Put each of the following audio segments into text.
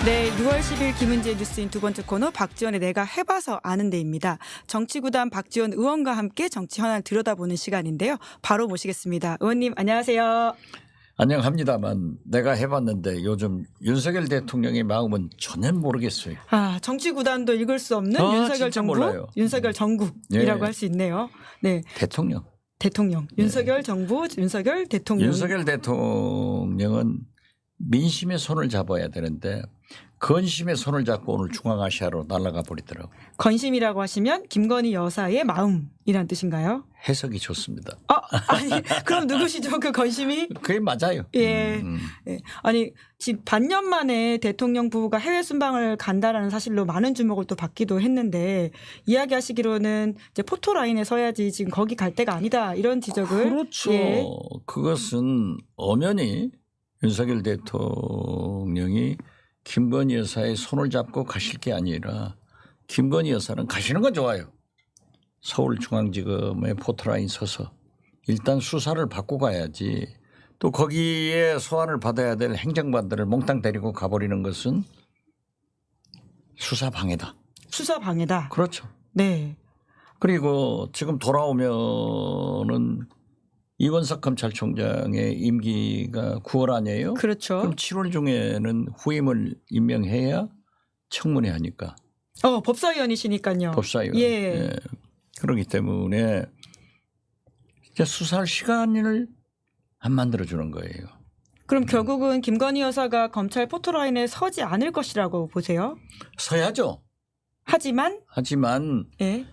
네, 6월 10일 김은지의 뉴스인 두 번째 코너 박지원의 내가 해봐서 아는 데입니다. 정치구단 박지원 의원과 함께 정치 현안 들여다보는 시간인데요. 바로 모시겠습니다. 의원님 안녕하세요. 안녕합니다만 내가 해봤는데 요즘 윤석열 대통령의 마음은 전혀 모르겠어요. 아, 정치구단도 읽을 수 없는 윤석열 정부, 몰라요. 윤석열 정국이라고 할 수 있네요. 네, 대통령. 윤석열 정부, 윤석열 대통령. 윤석열 대통령은 민심의 손을 잡아야 되는데 건심의 손을 잡고 오늘 중앙아시아로 날아가 버리더라고요. 건심이라고 하시면 김건희 여사의 마음이란 뜻인가요? 해석이 좋습니다. 아니 그럼 누구시죠? 그 건심이? 그게 맞아요. 예. 예. 아니 지금 반년 만에 대통령 부부가 해외 순방을 간다라는 사실로 많은 주목을 또 받기도 했는데 이야기하시기로는 이제 포토라인에 서야지 지금 거기 갈 때가 아니다 이런 지적을. 그렇죠. 예. 그것은 엄연히 윤석열 대통령이 김건희 여사의 손을 잡고 가실 게 아니라 김건희 여사는 가시는 건 좋아요. 서울중앙지검의 포토라인 서서 일단 수사를 받고 가야지. 또 거기에 소환을 받아야 될 행정관들을 몽땅 데리고 가버리는 것은 수사방해다. 수사방해다. 그렇죠. 네. 그리고 지금 돌아오면은 이원석 검찰총장의 임기가 9월 아니에요? 그렇죠. 그럼 7월 중에는 후임을 임명해야 청문회 하니까. 법사위원이시니까요. 법사위원. 예. 예. 그렇기 때문에 이제 수사할 시간을 안 만들어주는 거예요. 그럼 결국은 김건희 여사가 검찰 포토라인에 서지 않을 것이라고 보세요? 서야죠. 하지만 예.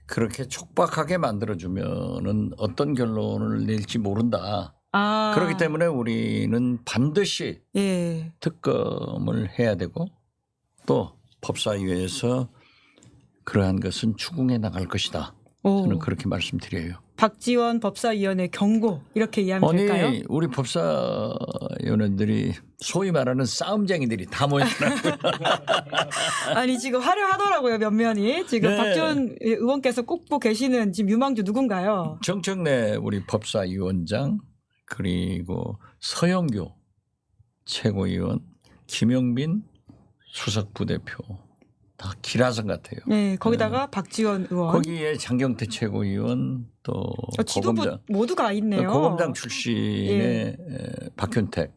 그렇게 촉박하게 만들어주면은 어떤 결론을 낼지 모른다. 그렇기 때문에 우리는 반드시 예. 특검을 해야 되고 또 법사위에서 그러한 것은 추궁해 나갈 것이다. 저는 그렇게 말씀드려요. 박지원 법사위원회 경고 이렇게 이해하면 될까요? 아니 우리 법사위원들이 소위 말하는 싸움쟁이들이 다 모였더라고요. 아니 지금 화려하더라고요 면면이. 지금 네. 박지원 의원께서 꼽고 계시는 지금 유망주 누군가요? 정청래 우리 법사위원장 그리고 서영교 최고위원 김영빈 수석부대표 다 기라성 같아요. 네, 거기다가 박지원 의원. 거기에 장경태 최고위원 또 지도부 고검장 모두가 있네요. 고검장 출신의 박현택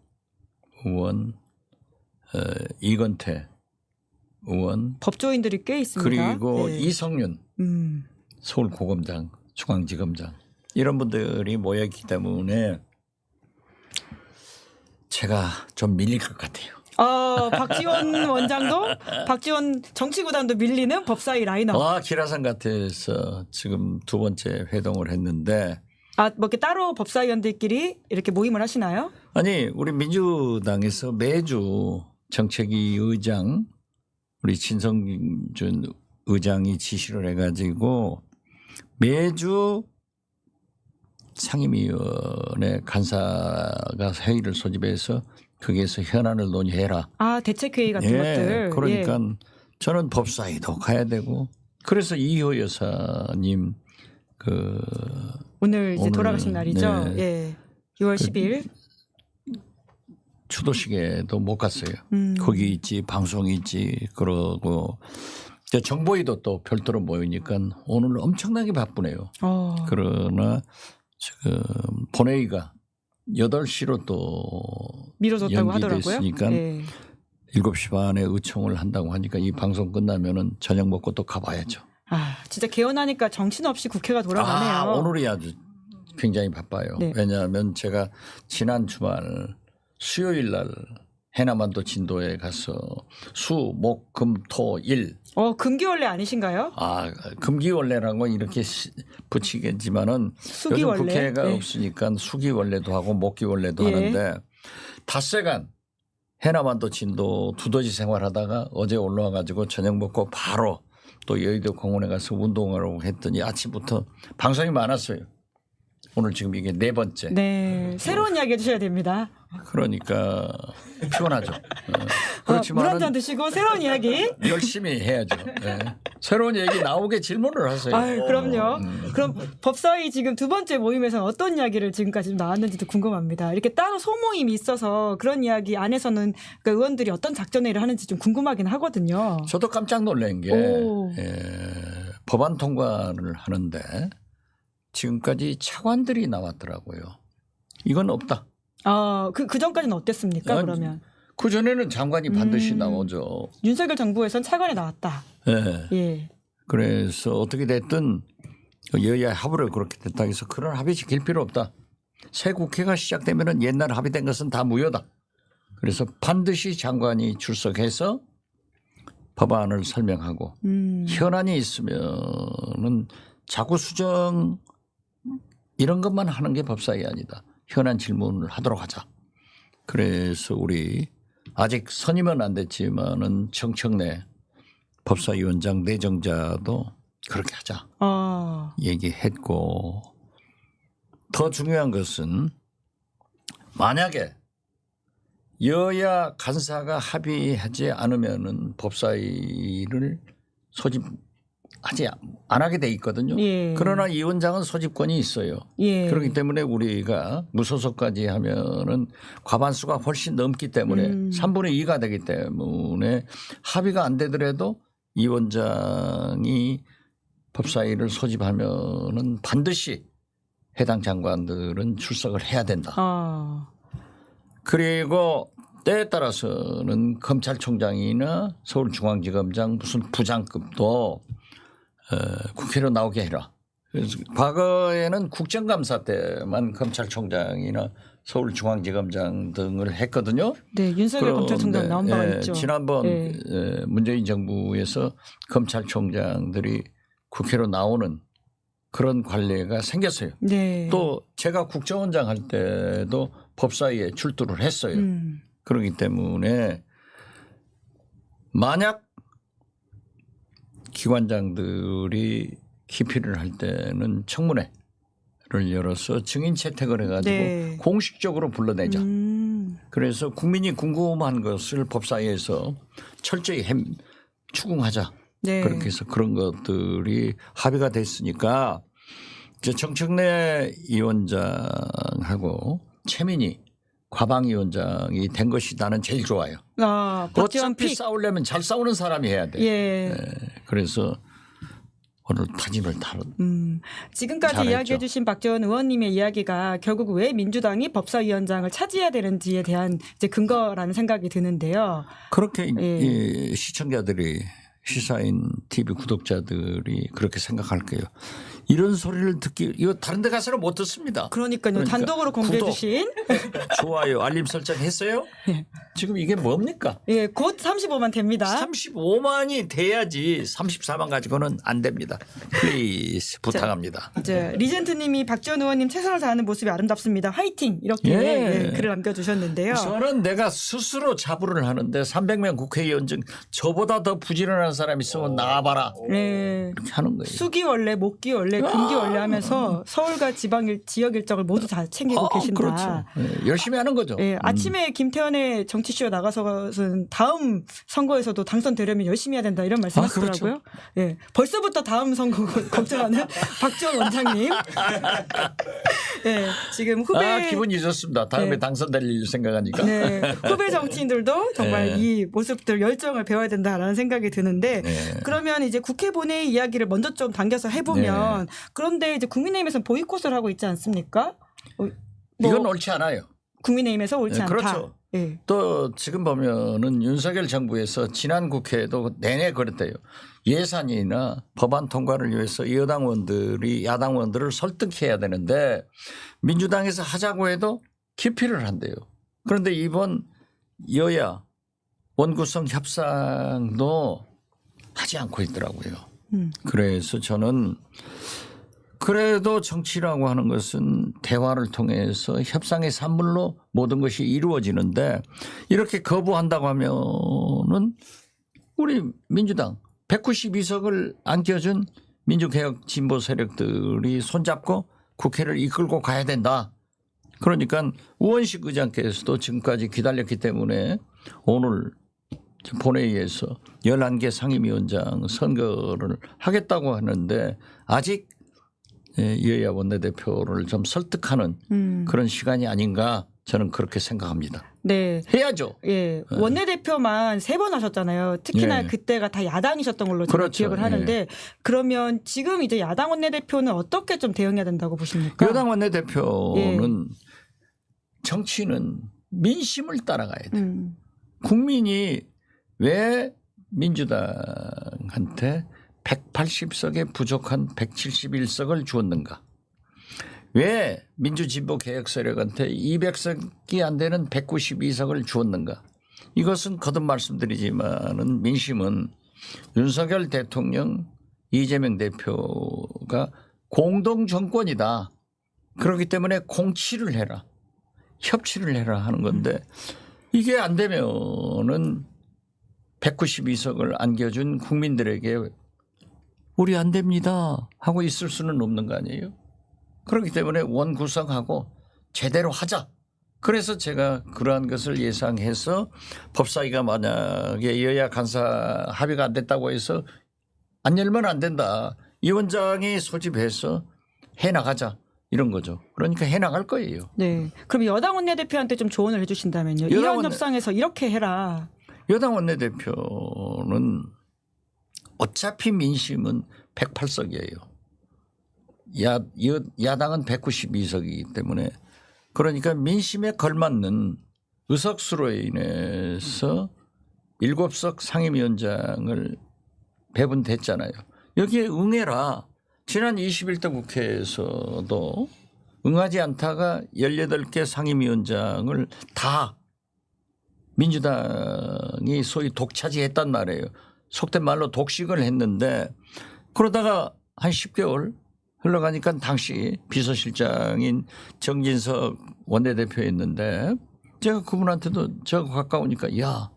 의원, 이건태 의원, 법조인들이 꽤 있습니다. 그리고 네. 이성윤 서울고검장, 중앙지검장 이런 분들이 모여있기 때문에 제가 좀 밀릴 것 같아요. 박지원 원장도 박지원 정치구단도 밀리는 법사위 라인업. 기라산 같아서 지금 두 번째 회동을 했는데 뭐 이렇게 따로 법사위원들끼리 이렇게 모임을 하시나요? 아니 우리 민주당에서 매주 정책위 의장 우리 진성준 의장이 지시를 해가지고 매주 상임위원회 간사가 회의를 소집해서 거기에서 현안을 논의해라. 대책회의 같은 것들. 그러니까 저는 법사위도 가야 되고 그래서 이효 여사님 오늘 이제 돌아가신 날이죠. 네. 예. 6월 10일. 추도식에도 못 갔어요. 거기 있지 방송이 있지 그러고 정보위도 또 별도로 모이니까 오늘 엄청나게 바쁘네요. 그러나 지금 본회의가 8시로 또 미뤄졌다고 하더라고요. 연기됐으니까 7시 반에 의총을 한다고 하니까 이 방송 끝나면은 저녁 먹고 또 가봐야죠. 진짜 개헌하니까 정신없이 국회가 돌아가네요. 오늘이 아주 굉장히 바빠요. 네. 왜냐하면 제가 지난 주말 수요일 날 해남반도 진도에 가서 수, 목, 금, 토, 일. 금기원래 아니신가요? 금기원래라고 이렇게 붙이겠지만은 요즘 국회가 없으니까 수기원래도 하고 목기원래도 하는데 닷새간 해남반도 진도 두더지 생활하다가 어제 올라와 가지고 저녁 먹고 바로 또 여의도 공원에 가서 운동하라고 했더니 아침부터 방송이 많았어요. 오늘 지금 이게 4번째. 네, 새로운 이야기 해주셔야 됩니다. 그러니까 피곤하죠. 물 그렇지만 한 잔 드시고 새로운 이야기. 열심히 해야죠. 네. 새로운 얘기 나오게 질문을 하세요. 아유, 그럼요. 그럼 법사위 지금 두 번째 모임에서는 어떤 이야기를 지금까지 좀 나왔는지도 궁금합니다. 이렇게 따로 소모임이 있어서 그런 이야기 안에서는 그 의원들이 어떤 작전회의를 하는지 좀 궁금하긴 하거든요. 저도 깜짝 놀란 게 오. 법안 통과를 하는데 지금까지 차관들이 나왔더라고요. 이건 없다. 그 전까지는 어땠습니까, 그러면? 그 전에는 장관이 반드시 나오죠. 윤석열 정부에선 차관에 나왔다. 네. 예. 그래서 어떻게 됐든 여야 합의로 그렇게 됐다 해서 그런 합의 지킬 필요 없다. 새 국회가 시작되면은 옛날 합의된 것은 다 무효다. 그래서 반드시 장관이 출석해서 법안을 설명하고 현안이 있으면은 자구 수정 이런 것만 하는 게 법사위 아니다. 현안 질문을 하도록 하자. 그래서 우리 아직 선임은 안 됐지만은 정청래 법사위원장 내정자도 그렇게 하자 얘기했고, 더 중요한 것은 만약에 여야 간사가 합의하지 않으면은 법사위를 소집하지 안 하게 돼 있거든요. 예. 그러나 이 위원장은 소집권이 있어요. 예. 그렇기 때문에 우리가 무소속까지 하면은 과반수가 훨씬 넘기 때문에 3분의 2가 되기 때문에 합의가 안 되더라도 이 위원장이 법사위를 소집하면은 반드시 해당 장관들은 출석을 해야 된다. 그리고 때에 따라서는 검찰총장이나 서울중앙지검장 무슨 부장급도 국회로 나오게 해라. 그래서 과거에는 국정감사 때만 검찰총장이나 서울중앙지검장 등을 했거든요. 네, 윤석열 검찰총장 나온 바가 있죠. 지난번 문재인 정부에서 검찰총장들이 국회로 나오는 그런 관례가 생겼어요. 네. 또 제가 국정원장 할 때도 법사위에 출두를 했어요. 그렇기 때문에 만약 기관장들이 기피를 할 때는 청문회를 열어서 증인 채택을 해가지고 공식적으로 불러내자. 그래서 국민이 궁금한 것을 법사위에서 철저히 추궁하자. 그렇게 해서 그런 것들이 합의가 됐으니까 이제 정청래 위원장하고 최민희 과방위원장이 된 것이 나는 제일 좋아요. 어차피 싸우려면 잘 싸우는 사람이 해야 돼. 네. 그래서 오늘 타진을 지금까지 잘했죠. 이야기해 주신 박지원 의원님의 이야기가 결국 왜 민주당이 법사위원장을 차지해야 되는지에 대한 이제 근거라는 생각이 드는데요. 그렇게 이 시청자들이 시사인 TV 구독자들이 그렇게 생각할 거예요. 이런 소리를 이거 다른 데 가서는 못 듣습니다. 그러니까요. 단독으로 공개해 주신. 좋아요. 알림 설정 했어요? 지금 이게 뭡니까? 예, 곧 35만 됩니다. 35만이 돼야지 34만 가지고는 안 됩니다. 플리즈 부탁합니다. 이제 리젠트님이 박지원 의원님 최선을 다하는 모습이 아름답습니다. 화이팅 이렇게 글을 남겨주셨는데요. 저는 내가 스스로 자부를 하는데 300명 국회의원 중 저보다 더 부지런한 사람이 있으면 나와봐라. 이렇게 하는 거예요. 수기 원래, 목기 원래, 금기 원래 하면서 서울과 지역 일정을 모두 다 챙기고 계신다. 그렇죠. 열심히 하는 거죠. 아침에 김태현의 정치쇼 나가서는 다음 선거에서도 당선되려면 열심히 해야 된다 이런 말씀하시더라고요. 그렇죠. 벌써부터 다음 선거 걱정하는 박지원 원장님. 지금 후배 기분이 좋습니다. 다음에 당선될 일 생각하니까. 후배 정치인들도 정말 이 모습들 열정을 배워야 된다라는 생각이 드는데 그러면 이제 국회 본회의 이야기를 먼저 좀 당겨서 해보면 그런데 이제 국민의힘에서는 보이콧을 하고 있지 않습니까? 이건 옳지 않아요. 국민의힘에서 옳지 않다. 그렇죠. 또 지금 보면은 윤석열 정부에서 지난 국회에도 내내 그랬대요. 예산이나 법안 통과를 위해서 여당 의원들이 야당 의원들을 설득해야 되는데 민주당에서 하자고 해도 기피를 한대요. 그런데 이번 여야 원구성 협상도 하지 않고 있더라고요. 그래서 저는 그래도 정치라고 하는 것은 대화를 통해서 협상의 산물로 모든 것이 이루어지는데 이렇게 거부한다고 하면은 우리 민주당 192석을 안겨준 민주개혁 진보 세력들이 손잡고 국회를 이끌고 가야 된다. 그러니까 우원식 의장께서도 지금까지 기다렸기 때문에 오늘 본회의에서 11개 상임위원장 선거를 하겠다고 하는데 아직 여야 원내대표를 좀 설득하는 그런 시간이 아닌가 저는 그렇게 생각합니다. 네. 해야죠. 예. 원내대표만 3번 하셨잖아요. 특히나 예. 그때가 다 야당이셨던 걸로 제가 그렇죠. 기억을 하는데 예. 그러면 지금 이제 야당 원내대표는 어떻게 좀 대응해야 된다고 보십니까? 여당 원내대표는 정치는 민심을 따라가야 돼요. 국민이 왜 민주당한테 180석에 부족한 171석을 주었는가? 왜 민주진보 개혁 세력한테 200석이 안 되는 192석을 주었는가? 이것은 거듭 말씀드리지만은 민심은 윤석열 대통령, 이재명 대표가 공동 정권이다. 그렇기 때문에 공치를 해라, 협치를 해라 하는 건데 이게 안 되면은 192석을 안겨준 국민들에게 우리 안 됩니다 하고 있을 수는 없는 거 아니에요. 그렇기 때문에 원구성하고 제대로 하자. 그래서 제가 그러한 것을 예상해서 법사위가 만약에 여야 간사 합의가 안 됐다고 해서 안 열면 안 된다. 위원장이 소집해서 해나가자. 이런 거죠. 그러니까 해나갈 거예요. 네. 그럼 여당 원내대표한테 좀 조언을 해 주신다면요. 이런 협상에서 이렇게 해라. 여당 원내대표는 어차피 민심은 108석이에요. 야당은 192석이기 때문에 그러니까 민심에 걸맞는 의석수로 인해서 7석 상임위원장을 배분됐잖아요. 여기에 응해라. 지난 21대 국회에서도 응하지 않다가 18개 상임위원장을 다 민주당이 소위 독차지했단 말이에요. 속된 말로 독식을 했는데 그러다가 한 10개월 흘러가니까 당시 비서실장인 정진석 원내대표였는데 제가 그분한테도 저하고 가까우니까 야,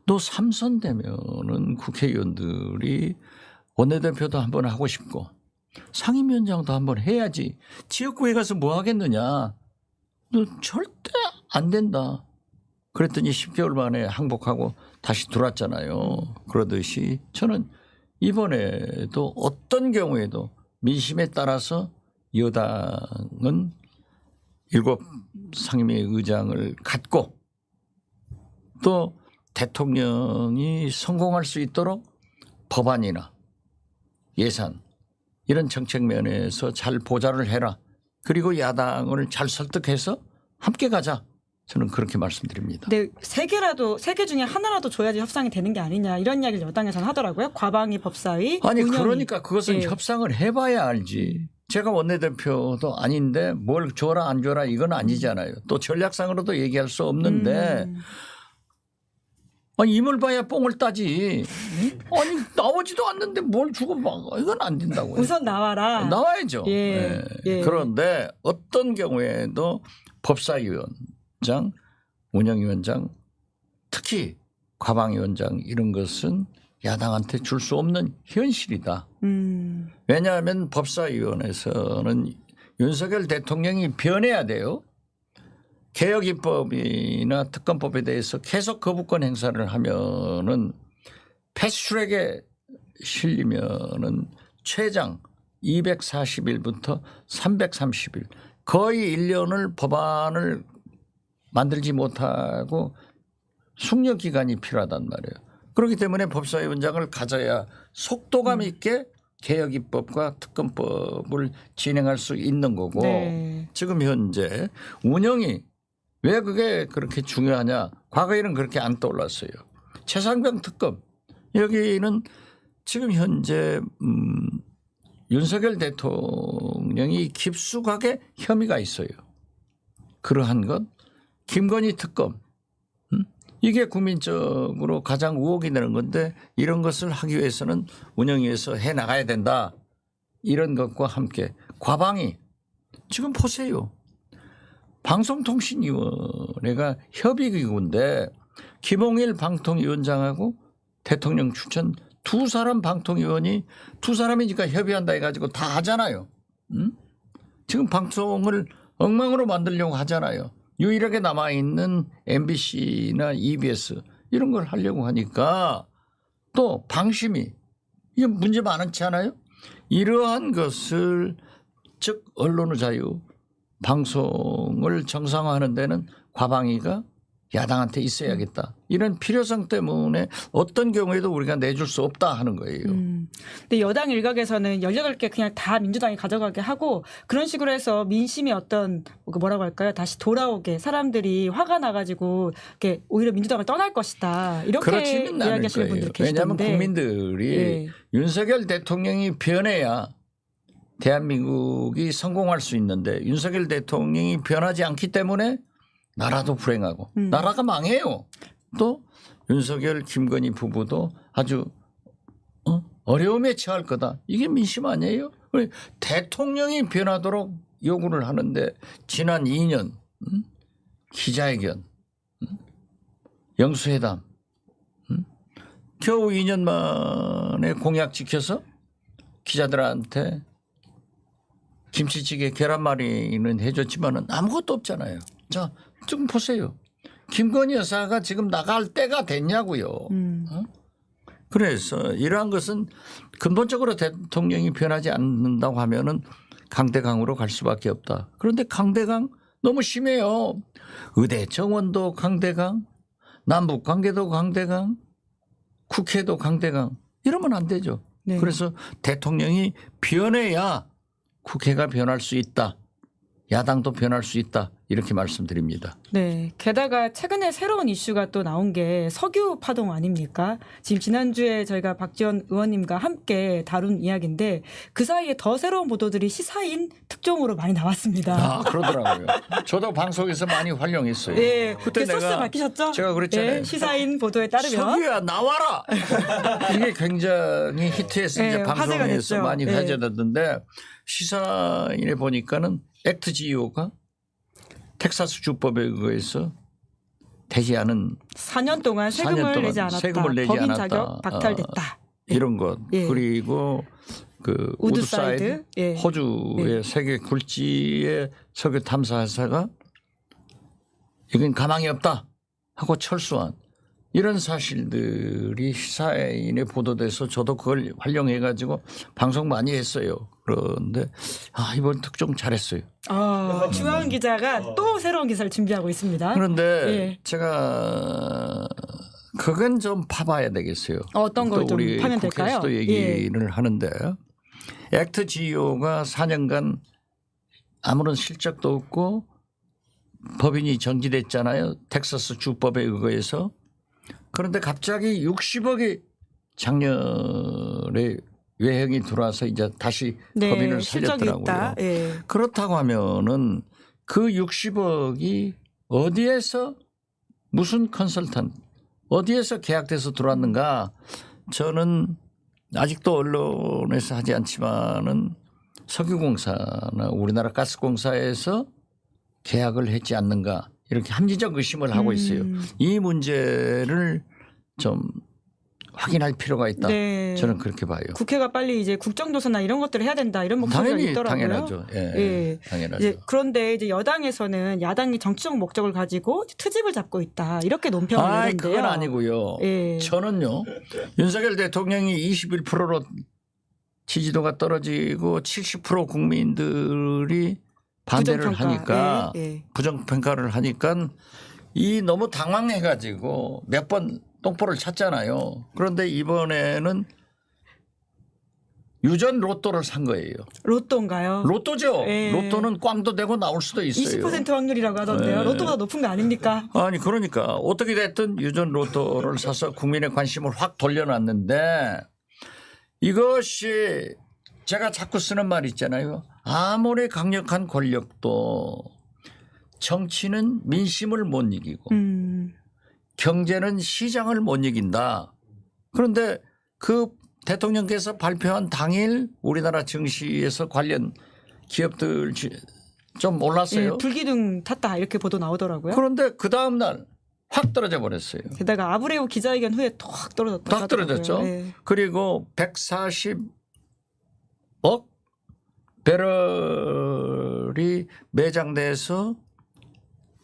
너 3선 되면은 국회의원들이 원내대표도 한번 하고 싶고 상임위원장도 한번 해야지. 지역구에 가서 뭐 하겠느냐. 너 절대 안 된다. 그랬더니 10개월 만에 항복하고 다시 들어왔잖아요. 그러듯이 저는 이번에도 어떤 경우에도 민심에 따라서 여당은 7 상임위 의장을 갖고 또 대통령이 성공할 수 있도록 법안이나 예산 이런 정책 면에서 잘 보좌를 해라. 그리고 야당을 잘 설득해서 함께 가자. 저는 그렇게 말씀드립니다. 네, 3개 중에 하나라도 줘야지 협상이 되는 게 아니냐 이런 이야기를 여당에서는 하더라고요. 과방위 법사위. 아니 운영위. 그러니까 그것은 예. 협상을 해봐야 알지. 제가 원내대표도 아닌데 뭘 줘라 안 줘라 이건 아니잖아요. 또 전략상으로도 얘기할 수 없는데 아니 임을 봐야 뽕을 따지. 아니 나오지도 않는데 뭘 주고 막 이건 안 된다고요. 우선 나와라. 나와야죠. 예. 예. 그런데 어떤 경우에도 법사위원장, 운영위원장, 특히 과방위원장 이런 것은 야당한테 줄 수 없는 현실이다. 왜냐하면 법사위원회에서는 윤석열 대통령이 변해야 돼요. 개혁 입법이나 특검법에 대해서 계속 거부권 행사를 하면은 패스트트랙에 실리면은 최장 240일부터 330일 거의 1년을 법안을 만들지 못하고 숙려 기간이 필요하단 말이에요. 그렇기 때문에 법사위원장을 가져야 속도감 있게 개혁 입법과 특검법을 진행할 수 있는 거고 네. 지금 현재 운영이 왜 그게 그렇게 중요하냐. 과거에는 그렇게 안 떠올랐어요. 최상병 특검 여기는 지금 현재 윤석열 대통령이 깊숙하게 혐의가 있어요. 그러한 것 김건희 특검 이게 국민적으로 가장 의혹이 되는 건데 이런 것을 하기 위해서는 운영위에서 해나가야 된다. 이런 것과 함께 과방위 지금 보세요. 방송통신위원회가 협의기구인데 김홍일 방통위원장하고 대통령 추천 2사람 방통위원이 2사람이니까 협의한다 해가지고 다 하잖아요. 지금 방송을 엉망으로 만들려고 하잖아요. 유일하게 남아있는 MBC나 EBS 이런 걸 하려고 하니까 또 방심이 이게 문제 많지 않아요? 이러한 것을 즉 언론의 자유, 방송을 정상화하는 데는 과방위가 야당한테 있어야겠다. 이런 필요성 때문에 어떤 경우에도 우리가 내줄 수 없다 하는 거예요. 근데 여당 일각에서는 18개 그냥 다 민주당이 가져가게 하고 그런 식으로 해서 민심이 어떤 뭐라고 할까요? 다시 돌아오게 사람들이 화가 나가지고 이렇게 오히려 민주당을 떠날 것이다. 이렇게 그렇지는 않을 이야기하시는 거예요. 분들이 왜냐하면 계시던데. 국민들이 예. 윤석열 대통령이 변해야 대한민국이 성공할 수 있는데 윤석열 대통령이 변하지 않기 때문에 나라도 불행하고 나라가 망해요. 또 윤석열 김건희 부부도 아주 어려움에 처할 거다. 이게 민심 아니에요? 대통령이 변하도록 요구를 하는데 지난 2년 기자회견, 영수회담 겨우 2년 만에 공약 지켜서 기자들한테 김치찌개 계란말이는 해줬지만은 아무것도 없잖아요. 자, 좀 보세요. 김건희 여사가 지금 나갈 때가 됐냐고요. 그래서 이러한 것은 근본적으로 대통령이 변하지 않는다고 하면은 강대강으로 갈 수밖에 없다. 그런데 강대강 너무 심해요. 의대 정원도 강대강, 남북 관계도 강대강, 국회도 강대강 이러면 안 되죠. 네. 그래서 대통령이 변해야 국회가 변할 수 있다. 야당도 변할 수 있다. 이렇게 말씀드립니다. 네. 게다가 최근에 새로운 이슈가 또 나온 게 석유 파동 아닙니까? 지금 지난주에 저희가 박지원 의원님과 함께 다룬 이야기인데 그 사이에 더 새로운 보도들이 시사인 특종으로 많이 나왔습니다. 아, 그러더라고요. 저도 방송에서 많이 활용했어요. 네. 그때 소스 내가 밝히셨죠? 제가 그랬잖아요. 네, 시사인 보도에 따르면 석유야 나와라. 이게 굉장히 히트해서 이제 네, 화제가 방송에서 됐죠. 많이 네. 화제됐는데 시사인에 보니까는 액트 GEO가 텍사스 주법에 의해서 되지 않은 4년 동안 4년 세금을 동안 내지 않았다. 세금을 내지 법인 않았다. 자격 박탈됐다. 이런 것 예. 그리고 그 우드사이드. 우드사이드 예. 호주의 세계 굴지의 석유 탐사 회사가 이건 가망이 없다 하고 철수한 이런 사실들이 시사인에 보도돼서 저도 그걸 활용해 가지고 방송 많이 했어요. 그런데 이번 특종 잘했어요. 주한 기자가 또 새로운 기사를 준비하고 있습니다. 그런데 예. 제가 그건 좀 파봐야 되겠어요. 어떤 걸 좀 우리 파면 될까요? 국회에서도 얘기를 하는데 액트 GEO가 4년간 아무런 실적도 없고 법인이 정지됐잖아요. 텍사스 주법에 의거해서. 그런데 갑자기 60억이 작년에 외형이 들어와서 이제 다시 네, 법인을 실적이 살렸더라고요. 있다. 예. 그렇다고 하면은 그 60억이 어디에서 무슨 컨설턴트 어디에서 계약돼서 들어왔는가 저는 아직도 언론에서 하지 않지만은 석유공사나 우리나라 가스공사에서 계약을 했지 않는가 이렇게 합리적 의심을 하고 있어요. 이 문제를 좀 확인할 필요가 있다. 네. 저는 그렇게 봐요. 국회가 빨리 이제 국정조사나 이런 것들을 해야 된다 이런 목소리가 있더라고요. 당연하죠. 예, 예. 당연하죠. 이제 그런데 이제 여당에서는 야당이 정치적 목적을 가지고 트집을 잡고 있다 이렇게 논평을 내는데요. 그건 아니고요. 예. 저는요. 윤석열 대통령이 21%로 지지도가 떨어지고 70% 국민들이 반대를 부정평가. 하니까 예, 예. 부정평가를 하니까 이 너무 당황해가지고 몇 번 똥볼을 찼잖아요. 그런데 이번에는 유전 로또를 산 거예요. 로또인가요? 로또죠. 예. 로또는 꽝도 되고 나올 수도 있어요. 20% 확률이라고 하던데요. 예. 로또보다 높은 거 아닙니까? 아니 그러니까 어떻게 됐든 유전 로또를 사서 국민의 관심을 확 돌려놨는데 이것이 제가 자꾸 쓰는 말 있잖아요. 아무리 강력한 권력도 정치는 민심을 못 이기고 경제는 시장을 못 이긴다. 그런데 그 대통령께서 발표한 당일 우리나라 증시에서 관련 기업들 좀 올랐어요. 예, 불기둥 탔다 이렇게 보도 나오더라고요. 그런데 그 다음 날 확 떨어져 버렸어요. 게다가 아브레우 기자회견 후에 톡 떨어졌다. 딱 떨어졌죠. 예. 그리고 140억 배럴이 것들이 매장돼서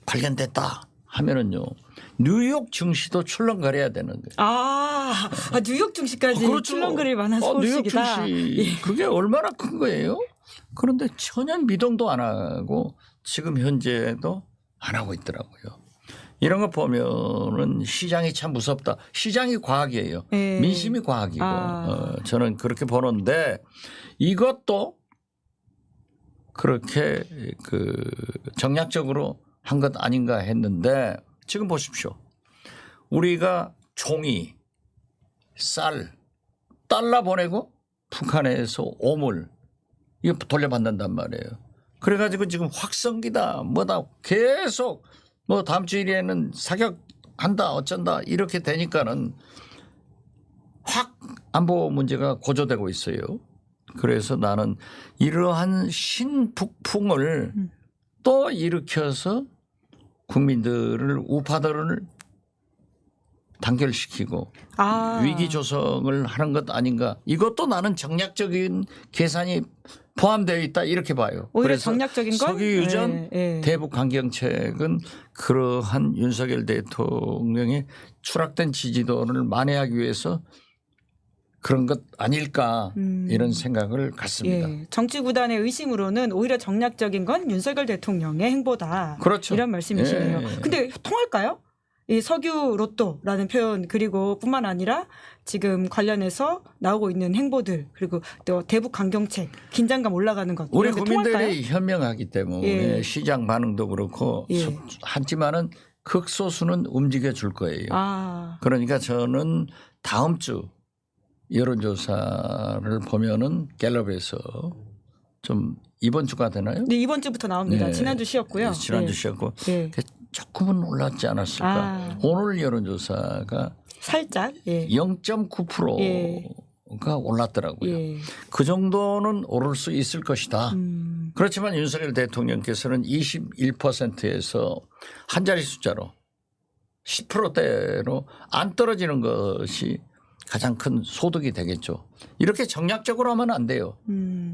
발견됐다 하면은요. 뉴욕 증시도 출렁거려야 되는 거예요. 뉴욕 증시까지 그렇죠. 출렁거릴 만한 소식이다. 뉴욕 증시 그게 얼마나 큰 거예요? 그런데 전혀 미동도 안 하고 지금 현재도 안 하고 있더라고요. 이런 거 보면은 시장이 참 무섭다. 시장이 과학이에요. 예. 민심이 과학이고 저는 그렇게 보는데 이것도 그렇게 정략적으로 한 것 아닌가 했는데 지금 보십시오. 우리가 종이, 쌀, 달러 보내고 북한에서 오물 이거 돌려받는단 말이에요. 그래가지고 지금 확성기다 뭐다 계속 뭐 다음 주 일에는 사격한다 어쩐다 이렇게 되니까는 확 안보 문제가 고조되고 있어요. 그래서 나는 이러한 신북풍을 또 일으켜서 국민들을 우파들을 단결시키고 위기 조성을 하는 것 아닌가. 이것도 나는 정략적인 계산이 포함되어 있다 이렇게 봐요. 오히려 그래서 정략적인 건 석유유전 대북 강경책은 그러한 윤석열 대통령의 추락된 지지도를 만회하기 위해서 그런 것 아닐까 이런 생각을 갖습니다. 예. 정치 구단의 의심으로는 오히려 정략적인 건 윤석열 대통령의 행보다. 그렇죠. 이런 말씀이시네요. 예. 근데 통할까요? 이 석유 로또라는 표현 그리고 뿐만 아니라 지금 관련해서 나오고 있는 행보들 그리고 또 대북 강경책 긴장감 올라가는 것 우리 이런 게 국민들이 통할까요? 현명하기 때문에 예. 시장 반응도 그렇고 예. 하지만은 극소수는 움직여 줄 거예요. 그러니까 저는 다음 주 여론조사를 보면은 갤럽에서 좀 이번 주가 되나요? 네, 이번 주부터 나옵니다. 네. 지난주 쉬었고요. 지난주 쉬었고 네. 조금은 올랐지 않았을까. 오늘 여론조사가 살짝 0.9%가 올랐더라고요. 그 정도는 오를 수 있을 것이다. 그렇지만 윤석열 대통령께서는 21%에서 한 자리 숫자로 10%대로 안 떨어지는 것이 가장 큰 소득이 되겠죠. 이렇게 정략적으로 하면 안 돼요.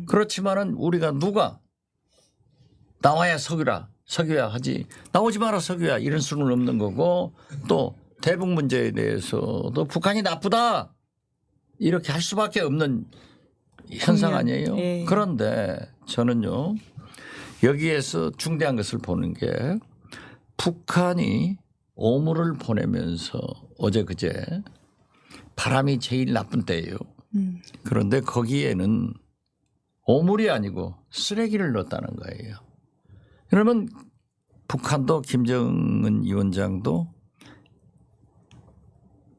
그렇지만은 우리가 누가 나와야 석유야 하지 나오지 마라 석유야 이런 수는 없는 거고 또 대북 문제에 대해서도 북한이 나쁘다 이렇게 할 수밖에 없는 현상 아니에요. 그런데 저는요 여기에서 중대한 것을 보는 게 북한이 오물을 보내면서 어제 그제 바람이 제일 나쁜 때예요. 그런데 거기에는 오물이 아니고 쓰레기를 넣었다는 거예요. 그러면 북한도 김정은 위원장도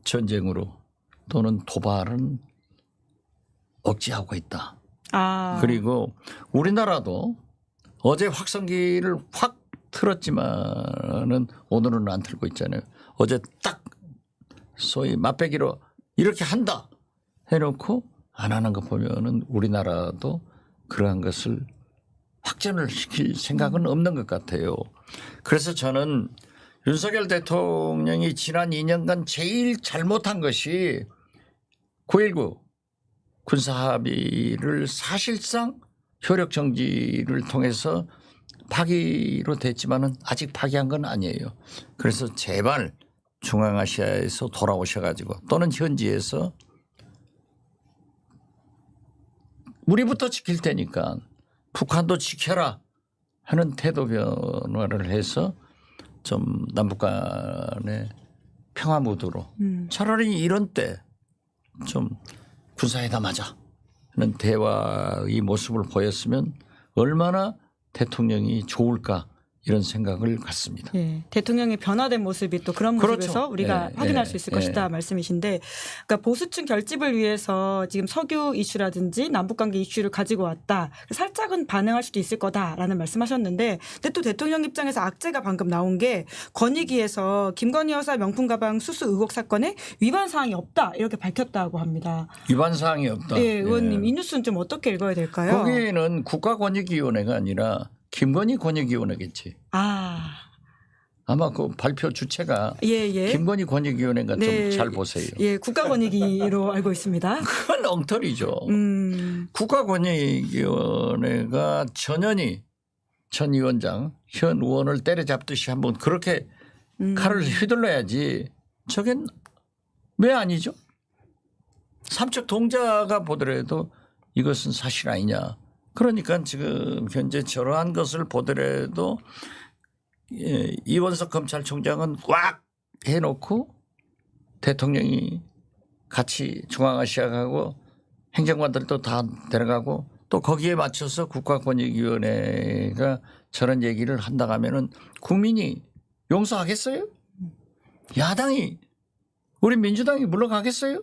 전쟁으로 또는 도발은 억제하고 있다. 그리고 우리나라도 어제 확성기를 확 틀었지만은 오늘은 안 틀고 있잖아요. 어제 딱 소위 맛배기로 이렇게 한다 해놓고 안 하는 거 보면은 우리나라도 그러한 것을 확전을 시킬 생각은 없는 것 같아요. 그래서 저는 윤석열 대통령이 지난 2년간 제일 잘못한 것이 9.19 군사합의를 사실상 효력 정지를 통해서 파기로 됐지만은 아직 파기한 건 아니에요. 그래서 제발 중앙아시아에서 돌아오셔가지고 또는 현지에서 우리부터 지킬 테니까 북한도 지켜라 하는 태도 변화를 해서 좀 남북 간의 평화 무드로 차라리 이런 때 좀 군사회담 하자 하는 대화의 모습을 보였으면 얼마나 대통령이 좋을까 이런 생각을 갖습니다. 대통령의 변화된 모습이 또 그런 모습에서 그렇죠. 우리가 확인할 수 있을 것이다 말씀이신데 그러니까 보수층 결집을 위해서 지금 석유 이슈라든지 남북관계 이슈를 가지고 왔다. 살짝은 반응할 수도 있을 거다라는 말씀하셨는데 근데 또 대통령 입장에서 악재가 방금 나온 게 권익위에서 김건희 여사 명품 가방 수수 의혹 사건에 위반 사항이 없다 이렇게 밝혔다고 합니다. 위반 사항이 없다. 의원님 이 뉴스는 좀 어떻게 읽어야 될까요? 거기에는 국가권익위원회가 아니라 김건희 권익위원회겠지. 아마 그 발표 주체가 김건희 권익위원회가 좀 잘 보세요. 국가권익위로 알고 있습니다. 그건 엉터리죠. 국가권익위원회가 전현희 전 위원장, 현 의원을 때려잡듯이 한번 그렇게 칼을 휘둘러야지. 저겐 왜 아니죠? 삼척 동자가 보더라도 이것은 사실 아니냐. 그러니까 지금 현재 저러한 것을 보더라도 이원석 검찰총장은 꽉 해놓고 대통령이 같이 중앙아시아하고 행정관들도 다 데려가고 또 거기에 맞춰서 국가권익위원회가 저런 얘기를 한다고 하면은 국민이 용서하겠어요? 야당이 우리 민주당이 물러가겠어요?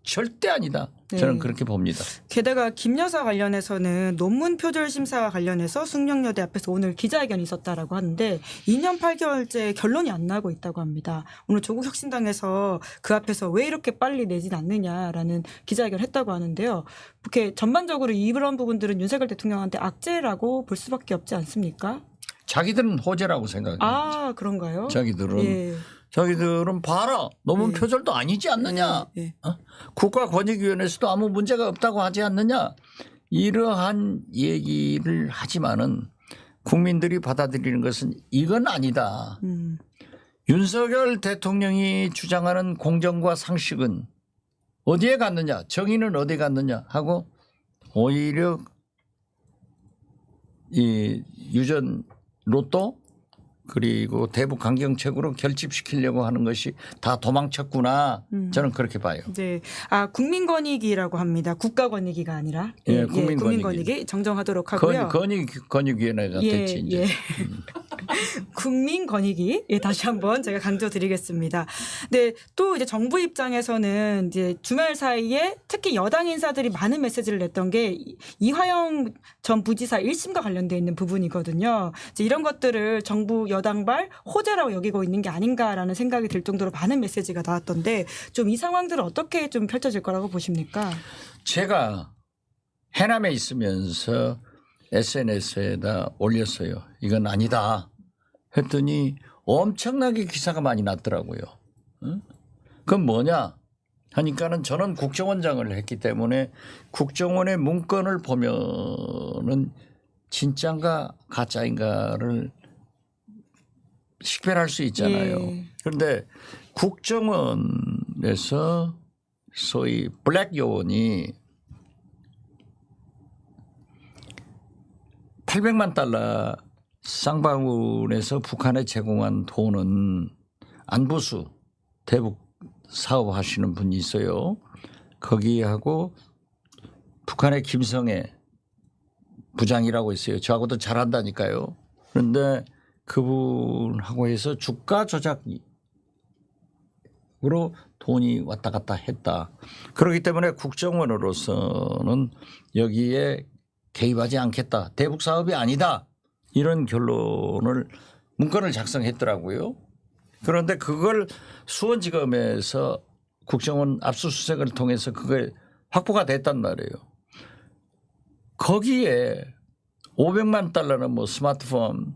절대 아니다. 저는 네. 그렇게 봅니다. 게다가 김 여사 관련해서는 논문 표절 심사 관련해서 숙명여대 앞에서 오늘 기자회견이 있었다라고 하는데 2년 8개월째 결론이 안 나고 있다고 합니다. 오늘 조국 혁신당에서 그 앞에서 왜 이렇게 빨리 내진 않느냐라는 기자회견을 했다고 하는데요. 이렇게 전반적으로 이런 부분들은 윤석열 대통령한테 악재라고 볼 수밖에 없지 않습니까? 자기들은 호재라고 생각해요. 아, 그런가요? 자기들은. 예. 자기들은 봐라. 논문 표절도 아니지 않느냐. 예. 국가권익위원회에서도 아무 문제가 없다고 하지 않느냐. 이러한 얘기를 하지만은 국민들이 받아들이는 것은 이건 아니다. 윤석열 대통령이 주장하는 공정과 상식은 어디에 갔느냐. 정의는 어디에 갔느냐 하고 오히려 이 유전 로또 그리고 대북 강경책으로 결집시키려고 하는 것이 다 도망쳤구나. 저는 그렇게 봐요. 네. 아, 국민권익위라고 합니다. 국가권익위가 아니라. 예, 국민권익위. 국민권익위 정정하도록 하고요. 권익위원회가 됐지 이제. 국민권익위 다시 한번 제가 강조드리겠습니다. 네, 또 이제 정부 입장에서는 이제 주말 사이에 특히 여당 인사들이 많은 메시지를 냈던 게 이화영 전 부지사 1심과 관련돼 있는 부분이거든요. 이제 이런 것들을 정부 여당발 호재라고 여기고 있는 게 아닌가라는 생각이 들 정도로 많은 메시지가 나왔던데 좀 이 상황들은 어떻게 좀 펼쳐질 거라고 보십니까? 제가 해남에 있으면서 SNS에다 올렸어요. 이건 아니다. 했더니 엄청나게 기사가 많이 났더라고요. 응? 그건 뭐냐 하니까는 저는 국정원장을 했기 때문에 국정원의 문건을 보면은 진짜인가 가짜인가를 식별할 수 있잖아요. 예. 그런데 국정원에서 소위 블랙 요원이 800만 달러 쌍방울에서 북한에 제공한 돈은 안보수 대북 사업 하시는 분이 있어요. 거기하고 북한의 김성애 부장이라고 있어요. 저하고도 잘한다니까요. 그런데 그분하고 해서 주가 조작으로 돈이 왔다 갔다 했다. 그렇기 때문에 국정원으로서는 여기에 개입하지 않겠다. 대북 사업이 아니다. 이런 결론을 문건을 작성했더라고요. 그런데 그걸 수원지검에서 국정원 압수수색을 통해서 그게 확보가 됐단 말이에요. 거기에 500만 달러는 뭐 스마트폰,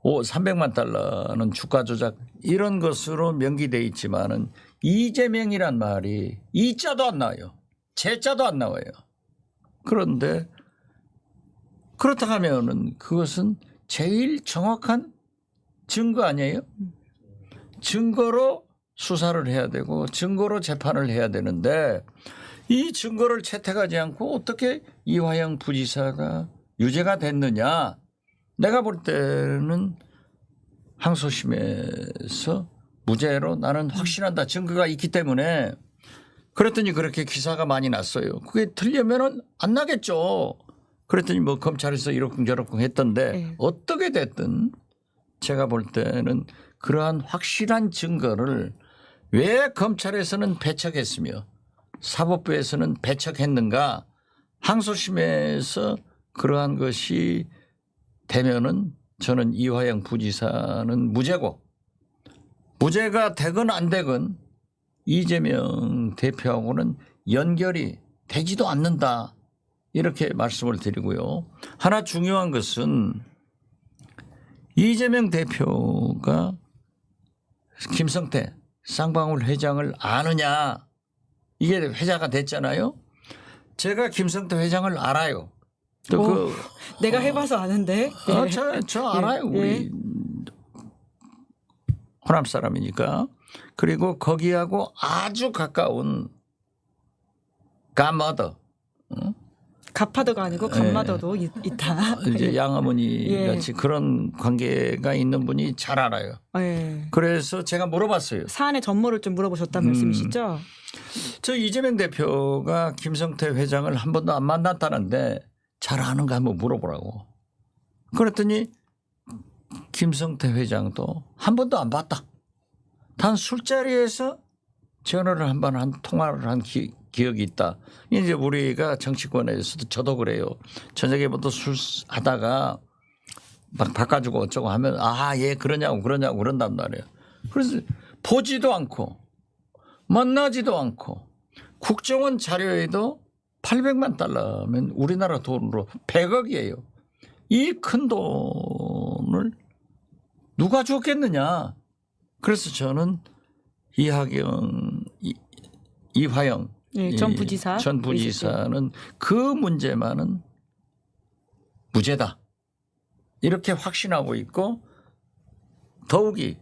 300만 달러는 주가 조작 이런 것으로 명기돼 있지만은 이재명이란 말이 이자도 안 나와요. 제자도 안 나와요. 그런데 그렇다 하면은 그것은 제일 정확한 증거 아니에요? 증거로 수사를 해야 되고 증거로 재판을 해야 되는데 이 증거를 채택하지 않고 어떻게 이화영 부지사가 유죄가 됐느냐. 내가 볼 때는 항소심에서 무죄로 나는 확신한다. 증거가 있기 때문에 그랬더니 그렇게 기사가 많이 났어요. 그게 틀리면은 안 나겠죠. 그랬더니 뭐 검찰에서 이러쿵저러쿵 했던데 네. 어떻게 됐든 제가 볼 때는 그러한 확실한 증거를 왜 검찰에서는 배척했으며 사법부에서는 배척했는가. 항소심에서 그러한 것이 되면은 저는 이화영 부지사는 무죄고 무죄가 되건 안 되건 이재명 대표하고는 연결이 되지도 않는다. 이렇게 말씀을 드리고요. 하나 중요한 것은 이재명 대표가 김성태 쌍방울 회장을 아느냐. 이게 회자가 됐잖아요. 제가 김성태 회장을 알아요. 또 그 내가 해봐서 아는데. 저 알아요. 우리 호남 사람이니까. 그리고 거기하고 아주 가까운 갓머더. 갓파더가 아니고 갓마더도 있다. 이제 양어머니 예. 같이 그런 관계가 있는 분이 잘 알아요. 예. 그래서 제가 물어봤어요. 사안의 전모를 좀 물어보셨다는 말씀이시죠? 저 이재명 대표가 김성태 회장을 한 번도 안 만났다는데 잘 아는가 한번 물어보라고. 그랬더니 김성태 회장도 한 번도 안 봤다. 단 술자리에서 전화를 한 번 통화를 한 기억이 있다. 이제 우리가 정치권에서도 저도 그래요. 저녁에부터 술 하다가 막 바꿔주고 어쩌고 하면 예 그러냐고 그런단 말이에요. 그래서 보지도 않고 만나지도 않고 국정원 자료에도 800만 달러면 우리나라 돈으로 100억이에요. 이 큰 돈을 누가 줬겠느냐. 그래서 저는 이화영 예, 전 부지사. 전 부지사는 그 문제만은 무죄다. 이렇게 확신하고 있고 더욱이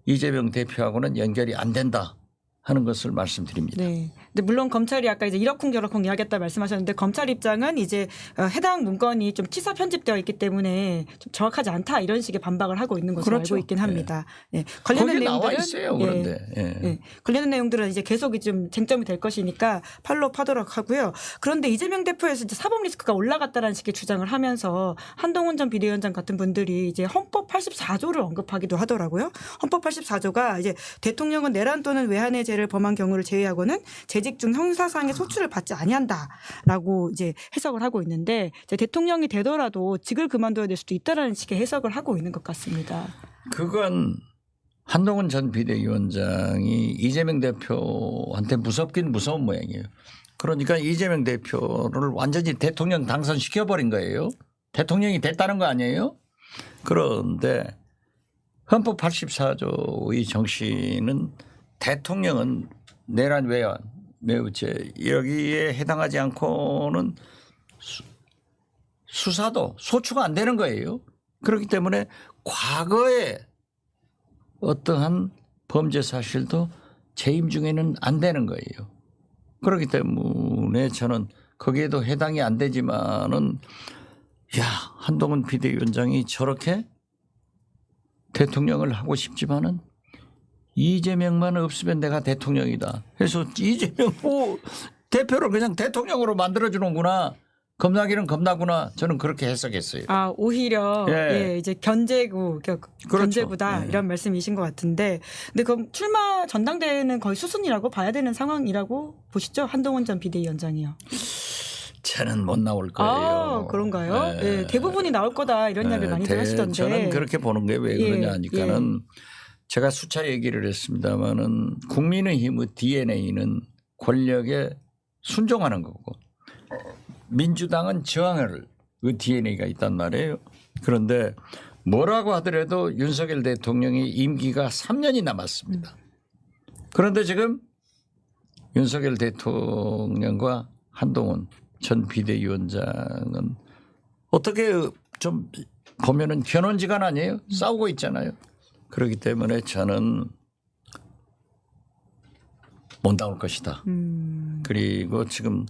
이재명 대표하고는 연결이 안 된다 하는 것을 말씀드립니다. 네. 근데 물론 검찰이 아까 이제 이러쿵저러쿵 이야기했다 말씀하셨는데 검찰 입장은 이제 해당 문건이 좀 치사 편집되어 있기 때문에 좀 정확하지 않다 이런 식의 반박을 하고 있는 것으로 그렇죠. 알고 있긴 합니다. 네. 관련된 거기에 나와 내용들은 있어요. 그런데 네. 관련된 내용들은 이제 계속 좀 쟁점이 될 것이니까 팔로우하도록 하고요. 그런데 이재명 대표에서 이제 사법 리스크가 올라갔다라는 식의 주장을 하면서 한동훈 전 비대위원장 같은 분들이 이제 헌법 84조를 언급하기도 하더라고요. 헌법 84조가 이제 대통령은 내란 또는 외환의 죄를 범한 경우를 제외하고는 재직 중 형사상의 소출을 받지 아니한다라고 이제 해석을 하고 있는데 이제 대통령이 되더라도 직을 그만둬야 될 수도 있다라는 식의 해석을 하고 있는 것 같습니다. 그건 한동훈 전 비대위원장이 이재명 대표한테 무섭긴 무서운 모양이에요. 그러니까 이재명 대표를 완전히 대통령 당선시켜버린 거예요. 대통령이 됐다는 거 아니에요? 그런데 헌법 84조의 정신은 대통령은 내란 외환 매우죄 여기에 해당하지 않고는 수사도 소추가 안 되는 거예요. 그렇기 때문에 과거에 어떠한 범죄 사실도 재임 중에는 안 되는 거예요. 그렇기 때문에 저는 거기에도 해당이 안 되지만은 한동훈 비대위원장이 저렇게 대통령을 하고 싶지만은 이재명만 없으면 내가 대통령이다. 그래서 이재명 대표를 그냥 대통령으로 만들어주는구나. 겁나기는 겁나구나. 저는 그렇게 해석했어요. 오히려 이제 견제구다 예. 이런 말씀이신 것 같은데, 근데 그럼 출마 전당대회는 거의 수순이라고 봐야 되는 상황이라고 보시죠? 한동훈 전 비대위원장이요. 저는 못 나올 거예요. 그런가요? 네. 대부분이 나올 거다 이런 이야기를 많이들 하시던데. 저는 그렇게 보는 게 왜 그러냐 하니까는 제가 수차 얘기를 했습니다마는 국민의힘의 DNA는 권력에 순종하는 거고 민주당은 저항을 그 DNA가 있단 말이에요. 그런데 뭐라고 하더라도 윤석열 대통령이 임기가 3년이 남았습니다. 그런데 지금 윤석열 대통령과 한동훈 전 비대위원장은 어떻게 좀 보면은 견원지간 아니에요? 싸우고 있잖아요. 그렇기 때문에 저는 못 나올 것이다. 그리고 지금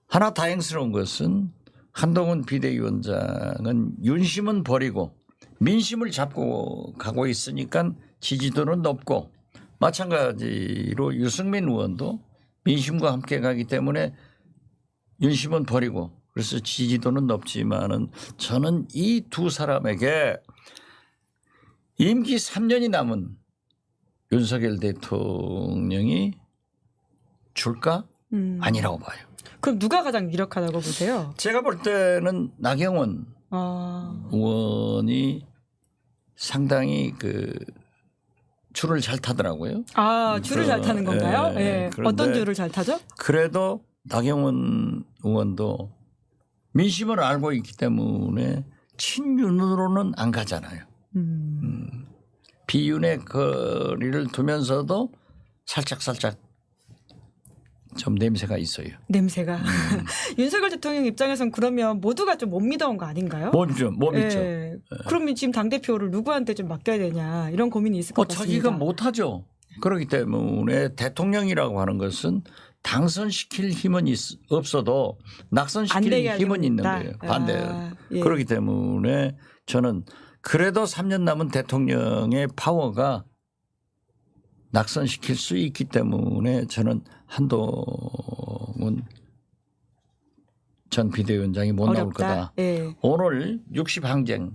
하나 다행스러운 것은 한동훈 비대위원장은 윤심은 버리고 민심을 잡고 가고 있으니까 지지도는 높고 마찬가지로 유승민 의원도 민심과 함께 가기 때문에 윤심은 버리고 그래서 지지도는 높지만은 저는 이 두 사람에게 임기 3년이 남은 윤석열 대통령이 줄까? 아니라고 봐요. 그럼 누가 가장 유력하다고 보세요? 제가 볼 때는 나경원 의원이 상당히 그 줄을 잘 타더라고요. 줄을 잘 타는 건가요? 예. 어떤 줄을 잘 타죠? 그래도 나경원 의원도 민심을 알고 있기 때문에 친윤으로는 안 가잖아요. 비윤의 거리를 두면서도 살짝 좀 냄새가 있어요. 냄새가. 윤석열 대통령 입장에선 그러면 모두가 좀 못 믿어온 거 아닌가요? 못 믿죠. 예. 그러면 지금 당대표를 누구한테 좀 맡겨야 되냐 이런 고민이 있을 것 같습니다. 자기가 못하죠. 그렇기 때문에 대통령이라고 하는 것은 당선시킬 힘은 없어도 낙선시킬 힘은 있는 거예요. 반대. 예. 그렇기 때문에 저는 그래도 3년 남은 대통령의 파워가 낙선시킬 수 있기 때문에 저는 한동훈 전 비대위원장이 못 나올 거다. 예. 오늘 60항쟁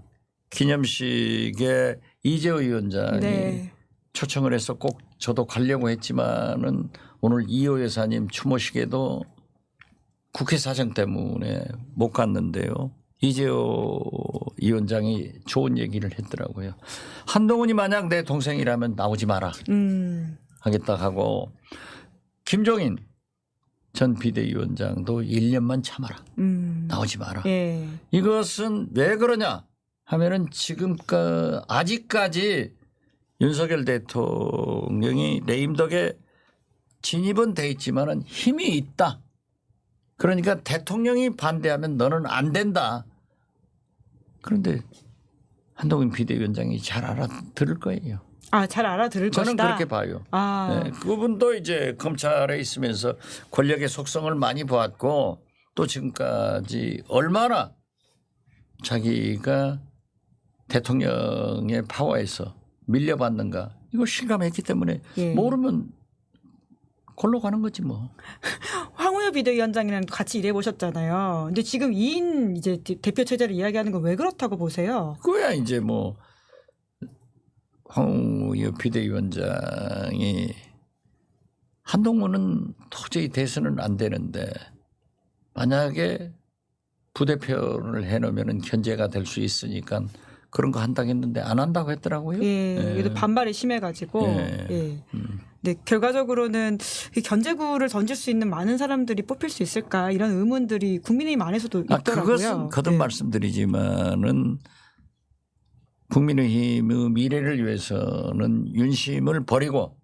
기념식에 이재호 위원장이 네. 초청을 해서 꼭 저도 가려고 했지만은 오늘 이호 여사님 추모식에도 국회 사정 때문에 못 갔는데요. 이재호 위원장이 좋은 얘기를 했더라고요. 한동훈이 만약 내 동생이라면 나오지 마라 하겠다 하고 김종인 전 비대위원장도 1년만 참아라. 나오지 마라. 예. 이것은 왜 그러냐 하면은 지금까지 아직까지 윤석열 대통령이 레임 덕에 진입은 돼 있지만은 힘이 있다. 그러니까 대통령이 반대하면 너는 안 된다. 그런데 한동훈 비대위원장이 잘 알아들을 거예요. 아, 잘 알아들을 저는 것이다. 그렇게 봐요. 네, 그분도 이제 검찰에 있으면서 권력의 속성을 많이 보았고 또 지금까지 얼마나 자기가 대통령의 파워에서 밀려받는가 이거 실감했기 때문에 예. 모르면 골로 가는 거지 뭐. 황우여 비대위원장이랑 같이 일해 보셨잖아요. 근데 지금 2인 이제 대표 체제를 이야기하는 건 왜 그렇다고 보세요? 그야 이제 뭐 황우여 비대위원장이 한동훈은 도저히 대선은 안 되는데 만약에 부대표를 해놓으면 견제가 될 수 있으니까 그런 거 한다고 했는데 안 한다고 했더라고요. 예, 그래도 반발이 심해가지고. 예. 예. 네, 결과적으로는 이 견제구를 던질 수 있는 많은 사람들이 뽑힐 수 있을까 이런 의문들이 국민의힘 안에서도 있더라고요. 그것은 거듭 네. 말씀드리지만은 국민의힘의 미래를 위해서는 윤심을 버리고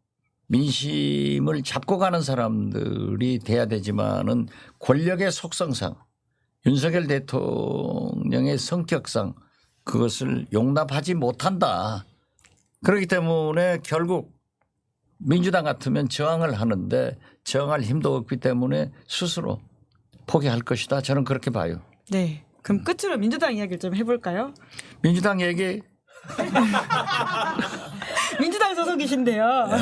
민심을 잡고 가는 사람들이 돼야 되지만은 권력의 속성상 윤석열 대통령의 성격상 그것을 용납하지 못한다. 그렇기 때문에 결국 민주당 같으면 저항을 하는데 저항할 힘도 없기 때문에 스스로 포기할 것이다. 저는 그렇게 봐요. 네. 그럼 끝으로 민주당 이야기를 좀 해볼까요? 민주당 얘기 민주당 소속이신데요. 네.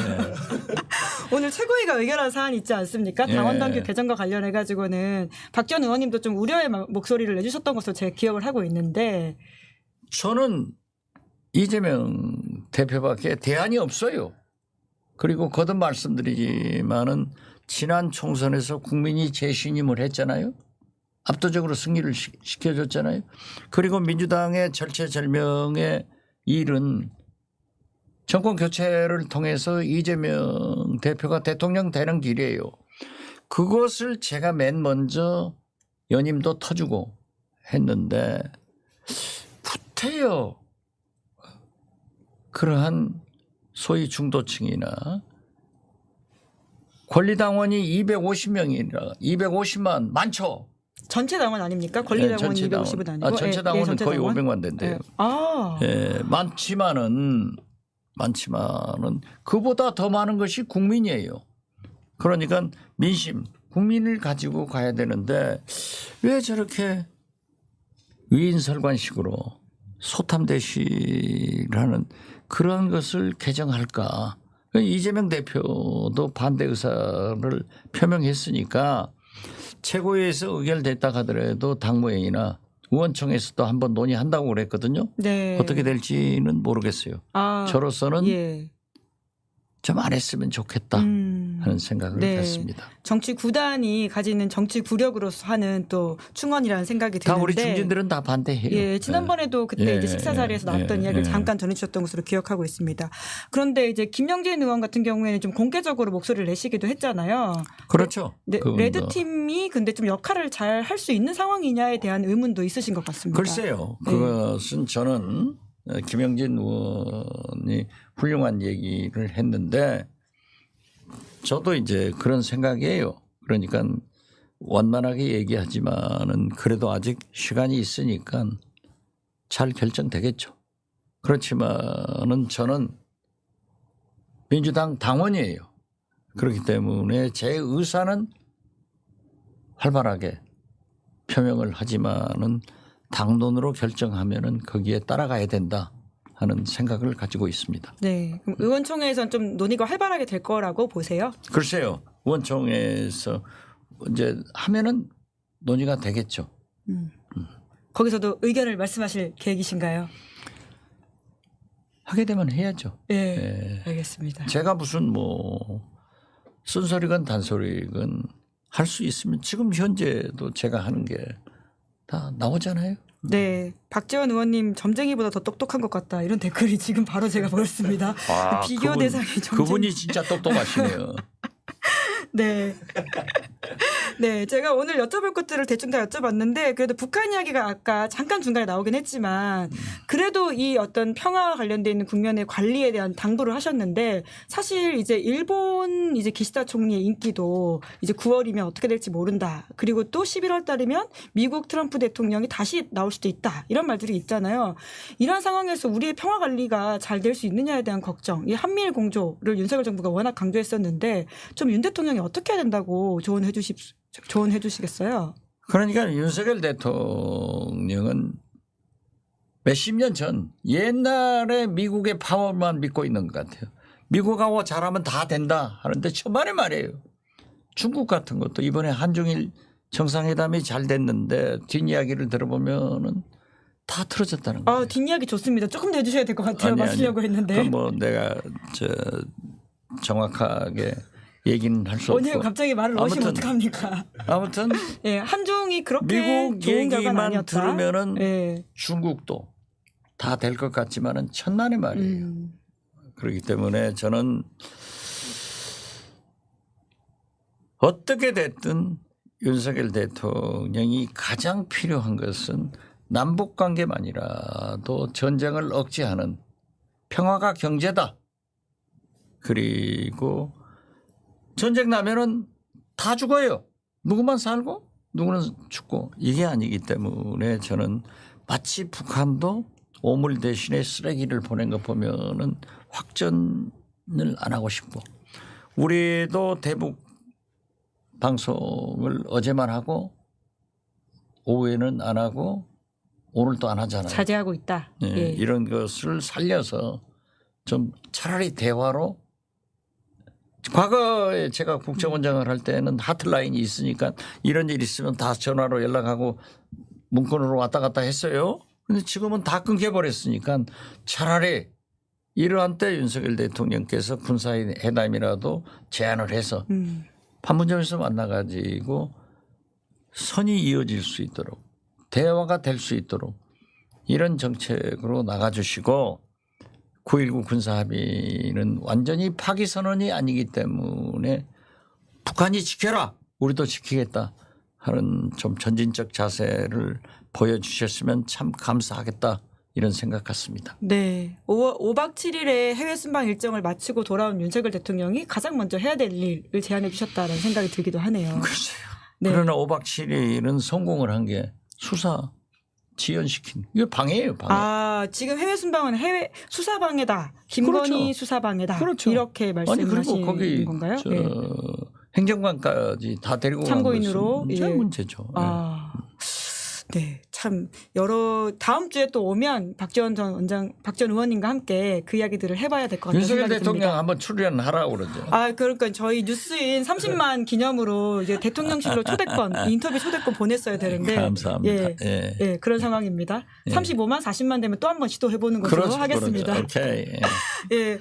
오늘 최고위가 의결한 사안이 있지 않습니까? 당원 당규 개정과 관련해 가지고는 박 전 의원님도 좀 우려의 목소리를 내주셨던 것으로 제가 기억을 하고 있는데 저는 이재명 대표밖에 대안이 없어요. 그리고 거듭 말씀드리지만은 지난 총선에서 국민이 재신임을 했잖아요. 압도적으로 승리를 시켜줬잖아요. 그리고 민주당의 절체절명의 일은 정권 교체를 통해서 이재명 대표가 대통령 되는 길이에요. 그것을 제가 맨 먼저 연임도 터주고 했는데 후퇴요. 그러한 소위 중도층이나 권리당원이 250명이라 250만 많죠. 전체 당원 아닙니까? 권리당원이 250은 아니고. 전체 당원은 전체 거의 당원? 500만 된대요. 많지만은 그보다 더 많은 것이 국민이에요. 그러니까 민심, 국민을 가지고 가야 되는데 왜 저렇게 위인설관식으로 소탐대실하는 그런 것을 개정할까. 이재명 대표도 반대 의사를 표명했으니까 최고위에서 의결됐다 하더라도 당무회의나 의원총회에서도 한번 논의한다고 그랬거든요. 네. 어떻게 될지는 모르겠어요. 저로서는 예. 좀 안 했으면 좋겠다 하는 생각을 했습니다. 정치 구단이 가지는 정치 구력으로서 하는 또 충언이라는 생각이 드는데. 다 우리 중진들은 다 반대해요. 예, 지난번에도 그때 이제 식사 자리에서 나왔던 이야기를 잠깐 전해주셨던 것으로 기억하고 있습니다. 그런데 이제 김영진 의원 같은 경우에는 좀 공개적으로 목소리를 내시기도 했잖아요. 그렇죠. 네, 레드 팀이 근데 좀 역할을 잘 할 수 있는 상황이냐에 대한 의문도 있으신 것 같습니다. 글쎄요. 그것은 저는 김영진 의원이 훌륭한 얘기를 했는데 저도 이제 그런 생각이에요. 그러니까 원만하게 얘기하지만은 그래도 아직 시간이 있으니까 잘 결정되겠죠. 그렇지만은 저는 민주당 당원이에요. 그렇기 때문에 제 의사는 활발하게 표명을 하지만은 당론으로 결정하면은 거기에 따라가야 된다 하는 생각을 가지고 있습니다. 네. 그럼 의원총회에서는 좀 논의가 활발하게 될 거라고 보세요? 글쎄요. 의원총회에서 이제 하면은 논의가 되겠죠. 거기서도 의견을 말씀하실 계획이신가요? 하게 되면 해야죠. 네. 알겠습니다. 제가 무슨 뭐 쓴소리건 단소리건 할 수 있으면 지금 현재도 제가 하는 게 다 나오잖아요. 네. 박지원 의원님 점쟁이보다 더 똑똑한 것 같다. 이런 댓글이 지금 바로 제가 보였습니다. 비교 대상이 점쟁이. 그분이 진짜 똑똑하시네요. 네. 네. 제가 오늘 여쭤볼 것들을 대충 다 여쭤봤는데 그래도 북한 이야기가 아까 잠깐 중간에 나오긴 했지만 그래도 이 어떤 평화와 관련돼 있는 국면의 관리에 대한 당부를 하셨는데 사실 이제 일본 이제 기시다 총리의 인기도 이제 9월이면 어떻게 될지 모른다. 그리고 또 11월 달이면 미국 트럼프 대통령이 다시 나올 수도 있다. 이런 말들이 있잖아요. 이런 상황에서 우리의 평화 관리가 잘 될 수 있느냐에 대한 걱정. 이 한미일 공조를 윤석열 정부가 워낙 강조했었는데 좀 윤 대통령이 어떻게 해야 된다고 조언해 주시겠어요? 그러니까 윤석열 대통령은 몇십 년 전 옛날에 미국의 파워만 믿고 있는 것 같아요. 미국하고 잘하면 다 된다 하는데 천만의 말이에요. 중국 같은 것도 이번에 한중일 정상회담이 잘 됐는데 뒷이야기를 들어보면은 다 틀어졌다는 거예요. 뒷이야기 좋습니다. 조금 더 해주셔야 될 것 같아요. 맞추려고 했는데. 그럼 뭐 내가 정확하게 얘기는 할 수 없고. 오늘 갑자기 말을 넣으시면 어떡합니까? 아무튼 예, 한중이 그렇게 미국 좋은 결과는 얘기만 아니었다. 들으면은 예. 중국도 다 될 것 같지만은 천만의 말이에요. 그렇기 때문에 저는 어떻게 됐든 윤석열 대통령이 가장 필요한 것은 남북 관계만이라도 전쟁을 억제하는 평화가 경제다. 그리고 전쟁 나면은 다 죽어요. 누구만 살고 누구는 죽고 이게 아니기 때문에 저는 마치 북한도 오물 대신에 쓰레기를 보낸 거 보면은 확전을 안 하고 싶고 우리도 대북 방송을 어제만 하고 오후에는 안 하고 오늘 또 안 하잖아요. 자제하고 있다. 네, 예. 이런 것을 살려서 좀 차라리 대화로 과거에 제가 국정원장을 할 때는 하트라인이 있으니까 이런 일 있으면 다 전화로 연락하고 문건으로 왔다 갔다 했어요. 그런데 지금은 다 끊겨버렸으니까 차라리 이러한 때 윤석열 대통령께서 군사회담이라도 제안을 해서 판문점에서 만나가지고 선이 이어질 수 있도록 대화가 될 수 있도록 이런 정책으로 나가주시고 9.19 군사합의는 완전히 파기 선언이 아니기 때문에 북한이 지켜라 우리도 지키겠다 하는 좀 전진적 자세를 보여주셨으면 참 감사하겠다 이런 생각 같습니다. 네. 5박 7일의 해외 순방 일정을 마치고 돌아온 윤석열 대통령이 가장 먼저 해야 될 일을 제안해 주셨다는 생각이 들기도 하네요. 글쎄요. 네. 그러나 5박 7일은 성공을 한 게 수사 지연시킨 이거 방해예요. 방해. 지금 해외 순방은 해외 수사방해다. 김건희 그렇죠. 수사방해다. 그렇죠. 이렇게 말씀하시는 거기 건가요? 행정관까지 다 데리고 참고인으로 간 것은 문제죠. 네, 참 다음 주에 또 오면 박지원 의원님과 함께 그 이야기들을 해봐야 될 것 같아요. 윤석열 대통령 한번 출연하라고 그러죠. 그러니까 저희 뉴스인 30만 기념으로 이제 대통령실로 초대권 인터뷰 초대권 보냈어야 되는데 감사합니다. 예, 그런 상황입니다. 35만 40만 되면 또 한번 시도해보는 것으로 하겠습니다. 오케이. 예.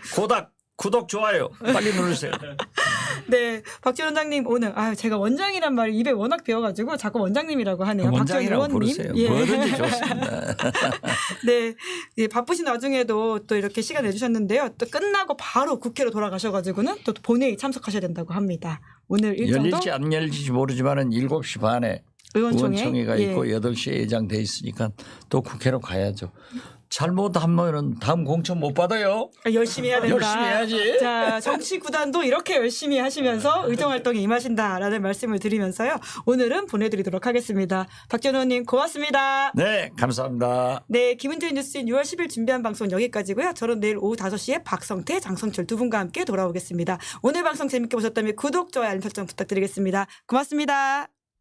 구독 좋아요 빨리 누르세요. 네, 박지원 원장님 오늘 제가 원장이란 말이 입에 워낙 배워가지고 자꾸 원장님이라고 하네요. 원장이라고 박지원 의원님. 부르세요. 뭐든지 좋습니다. 네, 예, 바쁘신 와중에도 또 이렇게 시간 내주셨는데요. 또 끝나고 바로 국회로 돌아가셔가지고는 또 본회의 참석하셔야 된다고 합니다. 오늘 일정도 열릴지 안 열릴지 모르지만은 7시 반에 의원총회가 있고 8시에 예정돼 있으니까 또 국회로 가야죠. 잘못하면 다음 공천 못 받아요. 열심히 해야 된다. 열심히 해야지. 자, 정치 구단도 이렇게 열심히 하시면서 의정 활동에 임하신다라는 말씀을 드리면서요. 오늘은 보내드리도록 하겠습니다. 박지원 의원님 고맙습니다. 네, 감사합니다. 네, 김은지의 뉴스인 6월 10일 준비한 방송 여기까지고요. 저는 내일 오후 5시에 박성태, 장성철 두 분과 함께 돌아오겠습니다. 오늘 방송 재밌게 보셨다면 구독, 좋아요, 알림 설정 부탁드리겠습니다. 고맙습니다.